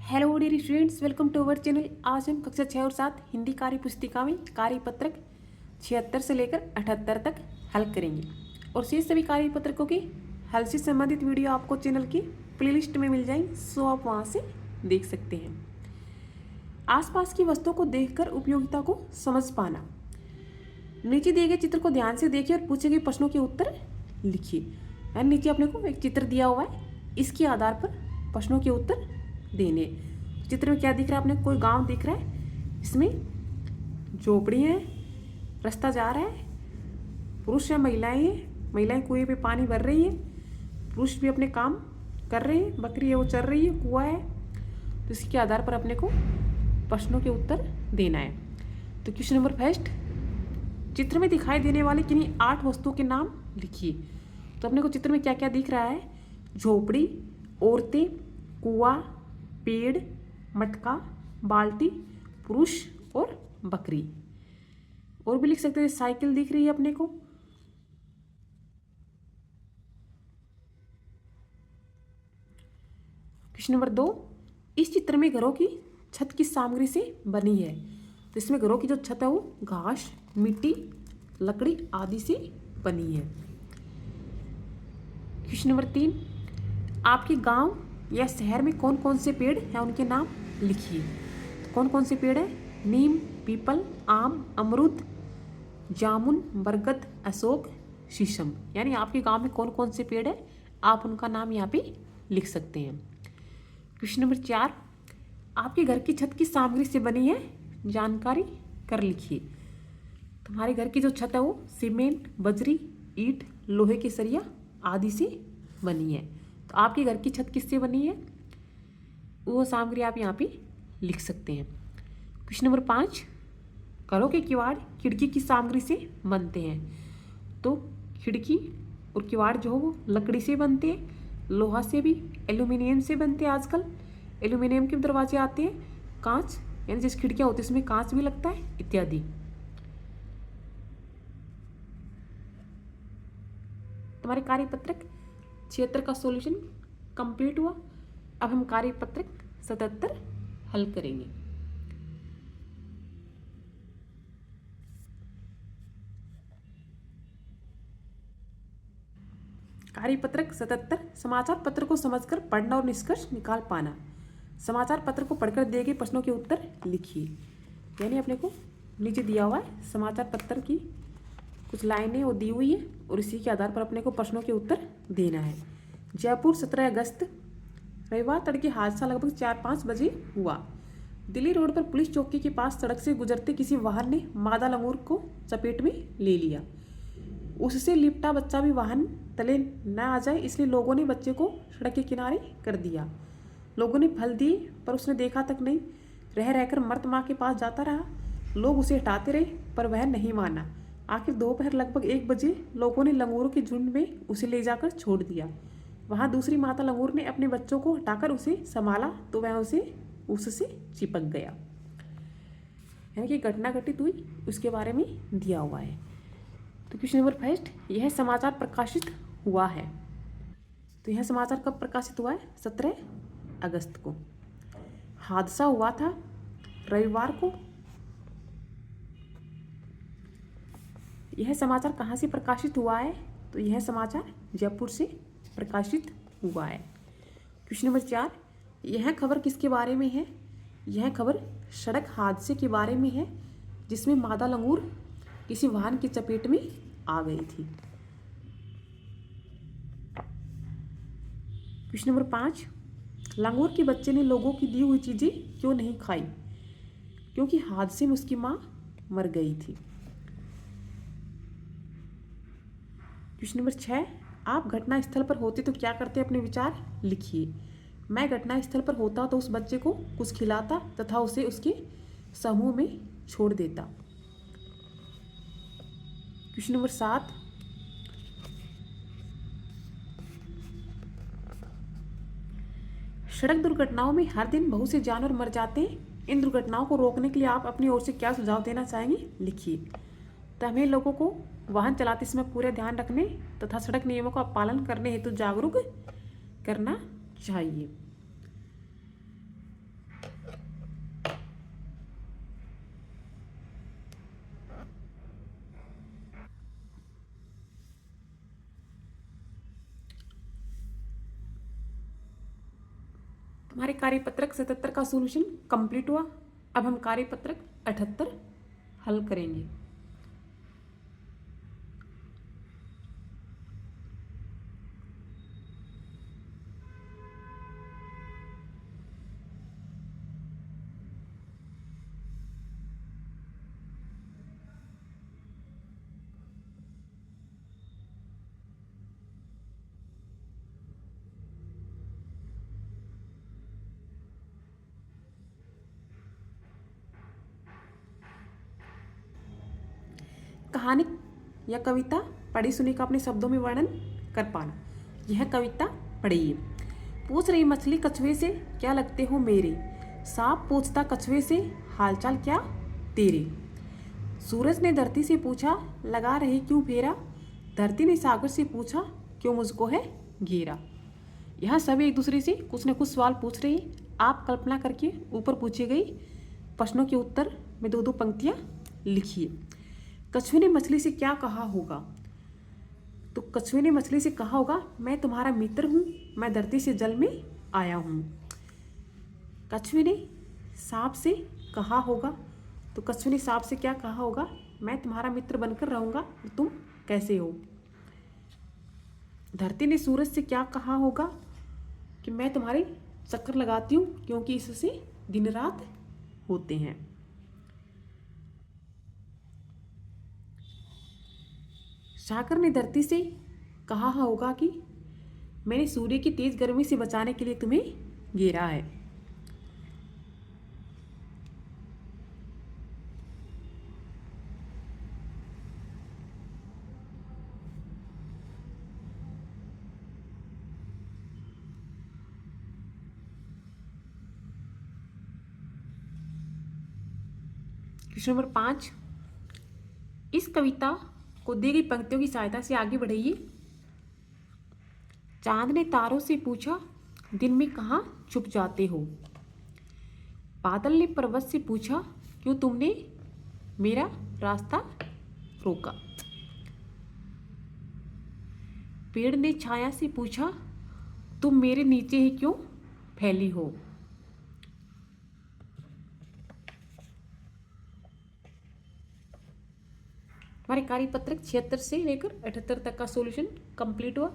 Hello dear students, welcome to our channel. आज हम कक्षा 6 और 7 हिंदी कार्य पुस्तिका में कार्य पत्रक 76 से लेकर 78 तक हल करेंगे और शेष सभी कार्य पत्रकों की हल से संबंधित वीडियो आपको चैनल की प्लेलिस्ट में मिल जाएंगी, सो आप वहाँ से देख सकते हैं। आसपास की वस्तुओं को देखकर उपयोगिता को समझ पाना। नीचे दिए गए चित्र को ध्यान से देखिए और पूछे गए प्रश्नों के उत्तर लिखिए। नीचे अपने को एक चित्र दिया हुआ है, इसके आधार पर प्रश्नों के उत्तर देने। चित्र में क्या दिख रहा है? अपने कोई गांव दिख रहा है, इसमें झोपड़ी है, रास्ता जा रहा है, पुरुष या महिलाएं हैं, महिलाएं कुएं पे पानी भर रही है, पुरुष भी अपने काम कर रहे हैं, बकरी है वो चल रही है, कुआं है। तो इसके आधार पर अपने को प्रश्नों के उत्तर देना है। तो क्वेश्चन नंबर फर्स्ट, चित्र में दिखाई देने वाले किन्हीं 8 वस्तुओं के नाम लिखिए। तो अपने को चित्र में क्या क्या दिख रहा है? झोपड़ी, औरतें, कुआं, पेड़, मटका, बाल्टी, पुरुष और बकरी। और भी लिख सकते हैं, साइकिल दिख रही है अपने को, क्वेश्चन नंबर 2, इस चित्र में घरों की छत किस सामग्री से बनी है? तो इसमें घरों की जो छत है वो घास, मिट्टी, लकड़ी आदि से बनी है। क्वेश्चन नंबर 3, आपके गांव या शहर में कौन कौन से पेड़ हैं, उनके नाम लिखिए। तो कौन कौन से पेड़ हैं? नीम, पीपल, आम, अमरूद, जामुन, बरगद, अशोक, शीशम। यानी आपके गांव में कौन कौन से पेड़ हैं, आप उनका नाम यहाँ पे लिख सकते हैं। क्वेश्चन नंबर 4, आपके घर की छत किस सामग्री से बनी है, जानकारी कर लिखिए। तुम्हारे घर की जो छत है वो सीमेंट, बजरी, ईंट, लोहे के सरिया आदि से बनी है। तो आपके घर की छत किससे बनी है, वो सामग्री आप यहाँ पे लिख सकते हैं। क्वेश्चन नंबर 5, घरों के किवाड़ खिड़की की सामग्री से बनते हैं। तो खिड़की और किवाड़ जो हो वो लकड़ी से बनते हैं, लोहा से भी, एल्यूमिनियम से बनते हैं। आजकल एल्यूमिनियम के दरवाजे आते हैं, कांच यानी जैसे खिड़कियाँ होती है उसमें कांच भी लगता है इत्यादि। तुम्हारे कार्यपत्रक 76 का सॉल्यूशन कंप्लीट हुआ। अब हम कार्यपत्रक 77 हल करेंगे। कार्यपत्रक 77, समाचार पत्र को समझकर पढ़ना और निष्कर्ष निकाल पाना। समाचार पत्र को पढ़कर दिए गए प्रश्नों के उत्तर लिखिए। यानी अपने को नीचे दिया हुआ है समाचार पत्र की कुछ लाइनें वो दी हुई है और इसी के आधार पर अपने को प्रश्नों के उत्तर देना है। जयपुर 17 अगस्त रविवार तड़के हादसा लगभग 4-5 बजे हुआ। दिल्ली रोड पर पुलिस चौकी के पास सड़क से गुजरते किसी वाहन ने मादा लंगूर को चपेट में ले लिया। उससे लिपटा बच्चा भी वाहन तले न आ जाए इसलिए लोगों ने बच्चे को सड़क के किनारे कर दिया। लोगों ने फल दिए पर उसने देखा तक नहीं, रह रहकर मर्द माँ के पास जाता रहा। लोग उसे हटाते रहे पर वह नहीं माना। आखिर दोपहर लगभग 1 बजे लोगों ने लंगूरों के झुंड में उसे ले जाकर छोड़ दिया। वहाँ दूसरी माता लंगूर ने अपने बच्चों को हटाकर उसे संभाला तो वह उससे चिपक गया। यानी कि घटना घटित हुई उसके बारे में दिया हुआ है। तो क्वेश्चन नंबर फर्स्ट, यह समाचार प्रकाशित हुआ है। तो यह समाचार कब प्रकाशित हुआ है? 17 अगस्त को। हादसा हुआ था रविवार को। यह समाचार कहाँ से प्रकाशित हुआ है? तो यह समाचार जयपुर से प्रकाशित हुआ है। क्वेश्चन नंबर 4, यह खबर किसके बारे में है? यह खबर सड़क हादसे के बारे में है जिसमें मादा लंगूर किसी वाहन की चपेट में आ गई थी। क्वेश्चन नंबर 5, लंगूर के बच्चे ने लोगों की दी हुई चीजें क्यों नहीं खाई? क्योंकि हादसे में उसकी मां मर गई थी। क्वेश्चन नंबर 6, आप घटना स्थल पर होते तो क्या करते? अपने विचार लिखिए। मैं घटना स्थल पर होता तो उस बच्चे को कुछ खिलाता तथा उसे उसके समूह में छोड़ देता। क्वेश्चन नंबर 7, सड़क दुर्घटनाओं में हर दिन बहुत से जानवर मर जाते हैं। इन दुर्घटनाओं को रोकने के लिए आप अपनी ओर से क्या सुझाव देना चाहेंगे? लिखिए। तो हमें लोगों को वाहन चलाते समय पूरे ध्यान रखने तथा सड़क नियमों का पालन करने हेतु जागरूक करना चाहिए। हमारे कार्यपत्रक 77 का सॉल्यूशन कंप्लीट हुआ। अब हम कार्यपत्रक 78 हल करेंगे। कहानी या कविता पढ़ी सुनी का अपने शब्दों में वर्णन कर पाना। यह कविता पढ़िए। पूछ रही मछली कछुए से, क्या लगते हो मेरे? सांप पूछता कछुए से, हालचाल क्या तेरे? सूरज ने धरती से पूछा, लगा रही क्यों फेरा? धरती ने सागर से पूछा, क्यों मुझको है घेरा? यहाँ सभी एक दूसरे से कुछ न कुछ सवाल पूछ रहे हैं। आप कल्पना करके ऊपर पूछे गई प्रश्नों के उत्तर में दो दो पंक्तियाँ लिखिए। कछुए ने मछली से क्या कहा होगा? तो कछुए ने मछली से कहा होगा, मैं तुम्हारा मित्र हूँ, मैं धरती से जल में आया हूँ। कछुए ने सांप से कहा होगा, तो कछुए ने सांप से क्या कहा होगा? मैं तुम्हारा मित्र बनकर रहूँगा, तुम कैसे हो? धरती ने सूरज से क्या कहा होगा? कि मैं तुम्हारे चक्कर लगाती हूँ क्योंकि इससे दिन रात होते हैं। सागर ने धरती से कहा होगा कि मैंने सूर्य की तेज गर्मी से बचाने के लिए तुम्हें घेरा है। क्वेश्चन नंबर 5, इस कविता को दी गई पंक्तियों की सहायता से आगे बढ़ाइए। चांद ने तारों से पूछा, दिन में कहाँ छुप जाते हो? बादल ने पर्वत से पूछा, क्यों तुमने मेरा रास्ता रोका? पेड़ ने छाया से पूछा, तुम मेरे नीचे ही क्यों फैली हो? हमारे कार्यपत्रक 76 से लेकर 78 तक का सॉल्यूशन कंप्लीट हुआ।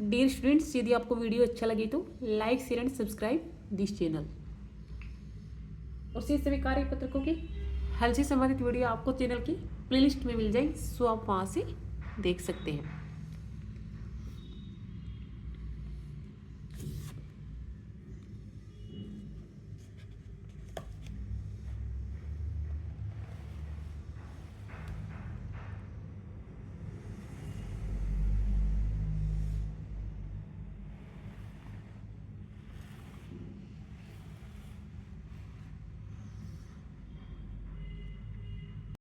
डियर स्टूडेंट्स, यदि आपको वीडियो अच्छा लगे तो like, share and subscribe this channel. और शेष सभी कार्यपत्रकों के हल से संबंधित वीडियो आपको चैनल की प्लेलिस्ट में मिल जाएगी, सो आप वहाँ से देख सकते हैं।